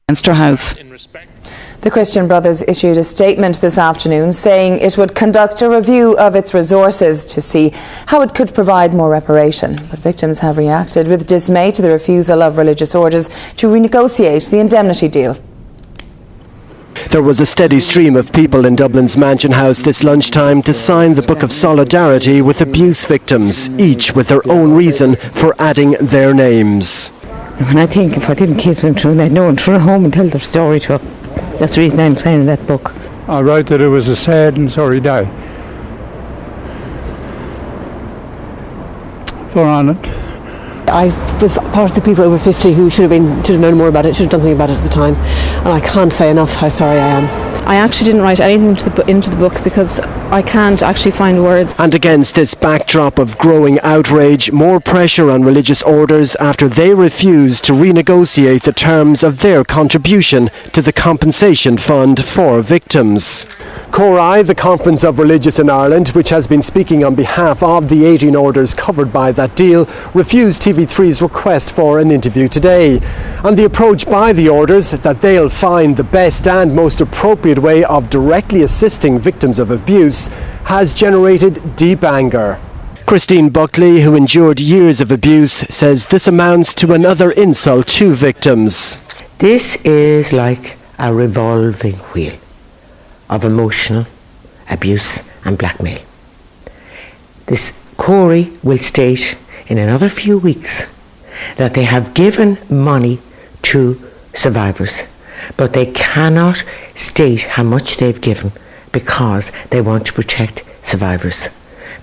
Leinster House. The Christian Brothers issued a statement this afternoon saying it would conduct a review of its resources to see how it could provide more reparation. But victims have reacted with dismay to the refusal of religious orders to renegotiate the indemnity deal. There was a steady stream of people in Dublin's Mansion House this lunchtime to sign the Book of Solidarity with abuse victims, each with their own reason for adding their names. And I think if I didn't kiss them through, they'd know and through home and tell their story to them. That's the reason I'm signing that book. I wrote that it was a sad and sorry day for Ireland. I was part of the people over 50 who should have known more about it, should have done something about it at the time, and I can't say enough how sorry I am. I actually didn't write anything into the book because I can't actually find words. And against this backdrop of growing outrage, more pressure on religious orders after they refused to renegotiate the terms of their contribution to the compensation fund for victims. CORI, the Conference of Religious in Ireland, which has been speaking on behalf of the 18 orders covered by that deal, refused TV3's request for an interview today. And the approach by the orders that they'll find the best and most appropriate way of directly assisting victims of abuse has generated deep anger. Christine Buckley, who endured years of abuse, says this amounts to another insult to victims. This is like a revolving wheel of emotional abuse and blackmail. This CORI will state in another few weeks that they have given money to survivors, but they cannot state how much they've given because they want to protect survivors.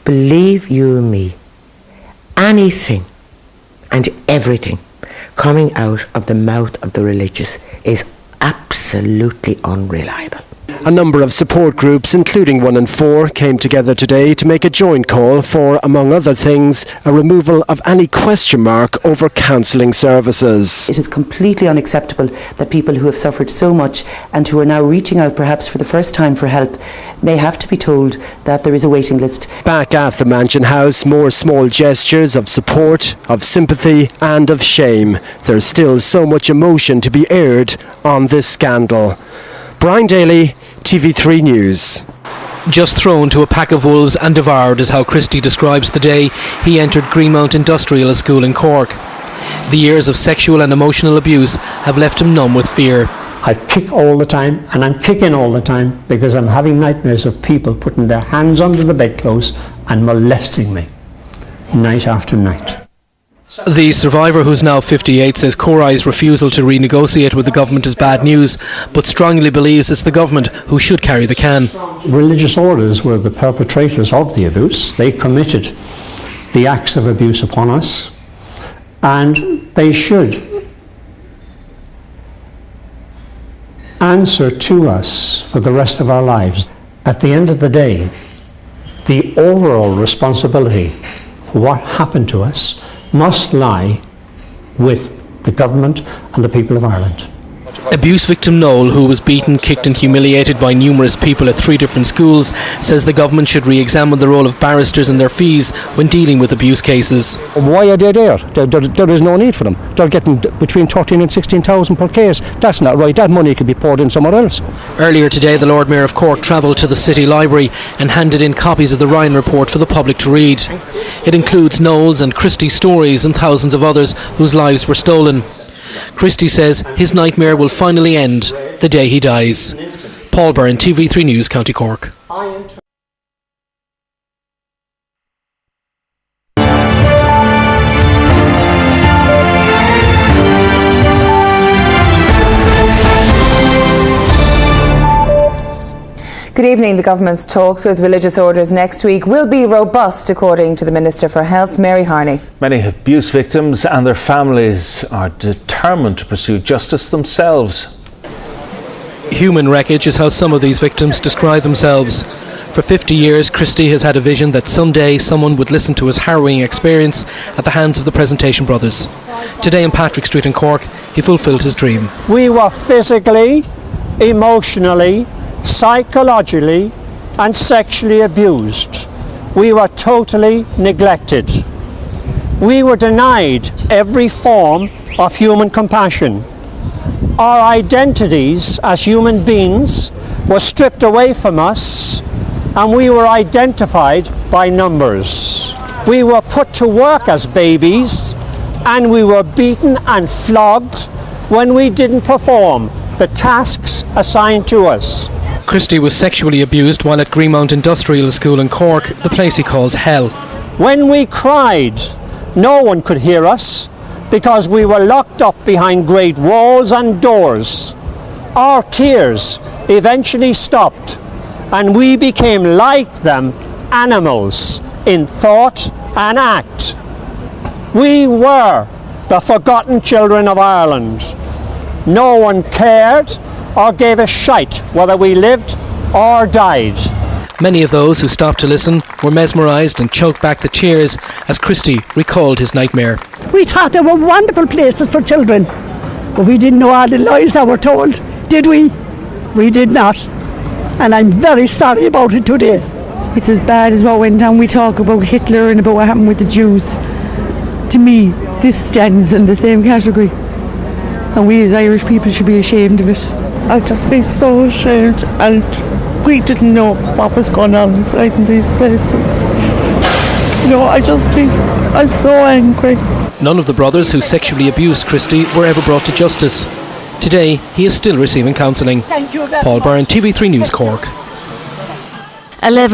Believe you me, anything and everything coming out of the mouth of the religious is absolutely unreliable. A number of support groups, including 1 and 4, came together today to make a joint call for, among other things, a removal of any question mark over counselling services. It is completely unacceptable that people who have suffered so much and who are now reaching out perhaps for the first time for help may have to be told that there is a waiting list. Back at the Mansion House, more small gestures of support, of sympathy and of shame. There's still so much emotion to be aired on this scandal. Brian Daly, TV3 News. Just thrown to a pack of wolves and devoured is how Christy describes the day he entered Greenmount Industrial School in Cork. The years of sexual and emotional abuse have left him numb with fear. I kick all the time, and I'm kicking all the time because I'm having nightmares of people putting their hands under the bedclothes and molesting me night after night. The survivor, who's now 58, says CORI's refusal to renegotiate with the government is bad news, but strongly believes it's the government who should carry the can. Religious orders were the perpetrators of the abuse. They committed the acts of abuse upon us, and they should answer to us for the rest of our lives. At the end of the day, the overall responsibility for what happened to us must lie with the government and the people of Ireland. Abuse victim Noel, who was beaten, kicked and humiliated by numerous people at 3 different schools, says the government should re-examine the role of barristers and their fees when dealing with abuse cases. Why are they there? There is no need for them. They're getting between 13 and 16,000 per case. That's not right. That money could be poured in somewhere else. Earlier today, the Lord Mayor of Cork travelled to the City Library and handed in copies of the Ryan Report for the public to read. It includes Noel's and Christy's stories and thousands of others whose lives were stolen. Christy says his nightmare will finally end the day he dies. Paul Byrne, TV3 News, County Cork. Good evening. The government's talks with religious orders next week will be robust, according to the Minister for Health, Mary Harney. Many abuse victims and their families are determined to pursue justice themselves. Human wreckage is how some of these victims describe themselves. For 50 years, Christy has had a vision that someday someone would listen to his harrowing experience at the hands of the Presentation Brothers. Today in Patrick Street in Cork, he fulfilled his dream. We were physically, emotionally, psychologically and sexually abused. We were totally neglected. We were denied every form of human compassion. Our identities as human beings were stripped away from us, and we were identified by numbers. We were put to work as babies, and we were beaten and flogged when we didn't perform the tasks assigned to us. Christie was sexually abused while at Greenmount Industrial School in Cork, the place he calls hell. When we cried, no one could hear us because we were locked up behind great walls and doors. Our tears eventually stopped, and we became like them, animals in thought and act. We were the forgotten children of Ireland. No one cared or gave a shite whether we lived or died. Many of those who stopped to listen were mesmerised and choked back the tears as Christie recalled his nightmare. We thought they were wonderful places for children, but we didn't know all the lies that were told, did we? We did not. And I'm very sorry about it today. It's as bad as what went on. We talk about Hitler and about what happened with the Jews. To me, this stands in the same category. And we as Irish people should be ashamed of it. I'll just be so ashamed, and we didn't know what was going on inside in these places. You know, I'm so angry. None of the brothers who sexually abused Christie were ever brought to justice. Today, he is still receiving counselling. Paul Byrne, TV3 News, Cork. 11